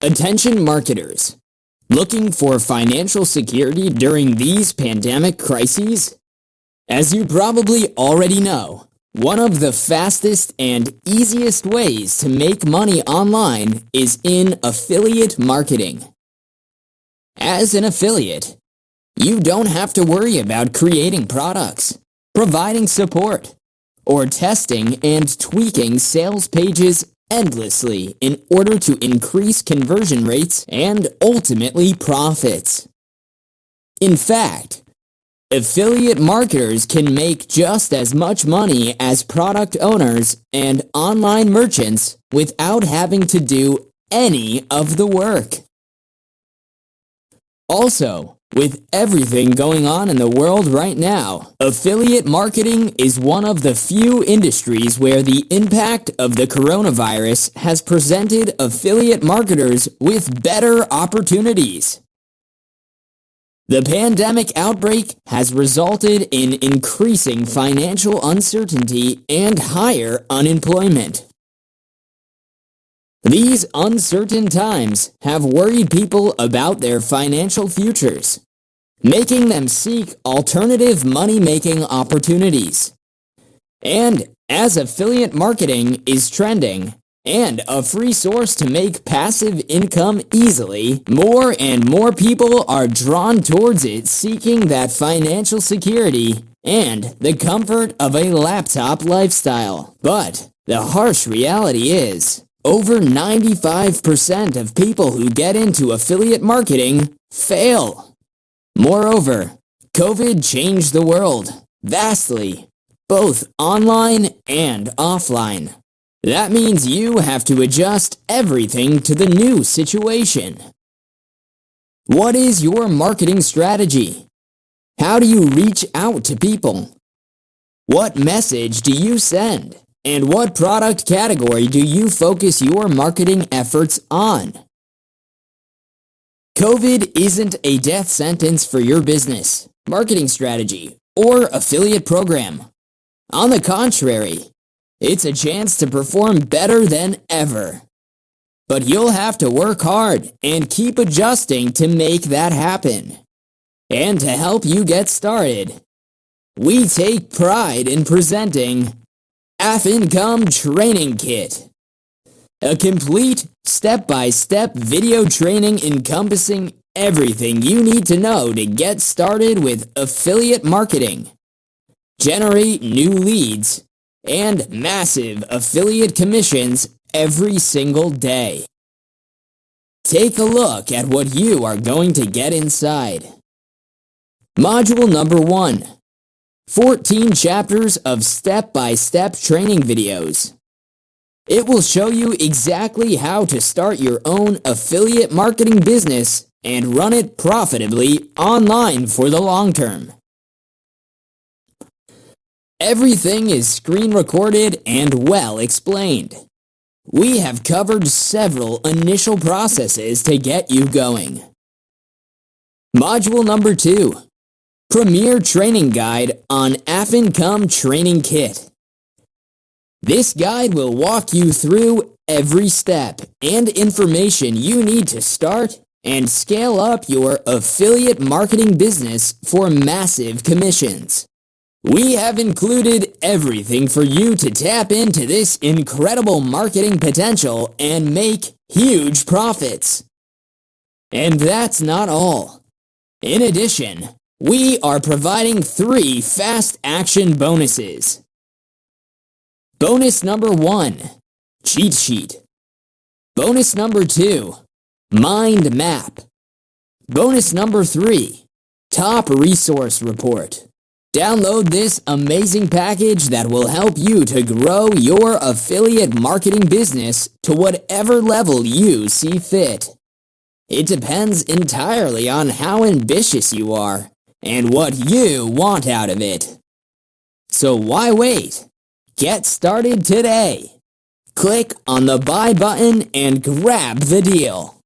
Attention marketers. Looking for financial security during these pandemic crises? As you probably already know, one of the fastest and easiest ways to make money online is in affiliate marketing. As an affiliate, you don't have to worry about creating products, providing support, or testing and tweaking sales pages endlessly in order to increase conversion rates and ultimately profits. In fact, affiliate marketers can make just as much money as product owners and online merchants without having to do any of the work. Also, with everything going on in the world right now, affiliate marketing is one of the few industries where the impact of the coronavirus has presented affiliate marketers with better opportunities. The pandemic outbreak has resulted in increasing financial uncertainty and higher unemployment. These uncertain times have worried people about their financial futures, making them seek alternative money-making opportunities. And as affiliate marketing is trending and a free source to make passive income easily, more and more people are drawn towards it, seeking that financial security and the comfort of a laptop lifestyle. But the harsh reality is, over 95% of people who get into affiliate marketing fail. Moreover, COVID changed the world vastly, both online and offline. That means you have to adjust everything to the new situation. What is your marketing strategy? How do you reach out to people? What message do you send? And what product category do you focus your marketing efforts on? COVID isn't a death sentence for your business, marketing strategy, or affiliate program. On the contrary, it's a chance to perform better than ever. But you'll have to work hard and keep adjusting to make that happen. And to help you get started, we take pride in presenting Affincome Training Kit, a complete step-by-step video training encompassing everything you need to know to get started with affiliate marketing, generate new leads, and massive affiliate commissions every single day. Take a look at what you are going to get inside. Module number 1. 14 chapters of step-by-step training videos. It will show you exactly how to start your own affiliate marketing business and run it profitably online for the long term. Everything is screen recorded and well explained. We have covered several initial processes to get you going. Module number 2. Premier Training Guide on Affincome Training Kit. This guide will walk you through every step and information you need to start and scale up your affiliate marketing business for massive commissions. We have included everything for you to tap into this incredible marketing potential and make huge profits. And that's not all. In addition, we are providing 3 fast action bonuses. Bonus number 1, cheat sheet. Bonus number 2, mind map. Bonus number 3, top resource report. Download this amazing package that will help you to grow your affiliate marketing business to whatever level you see fit. It depends entirely on how ambitious you are and what you want out of it. So why wait? Get started today. Click on the buy button and grab the deal.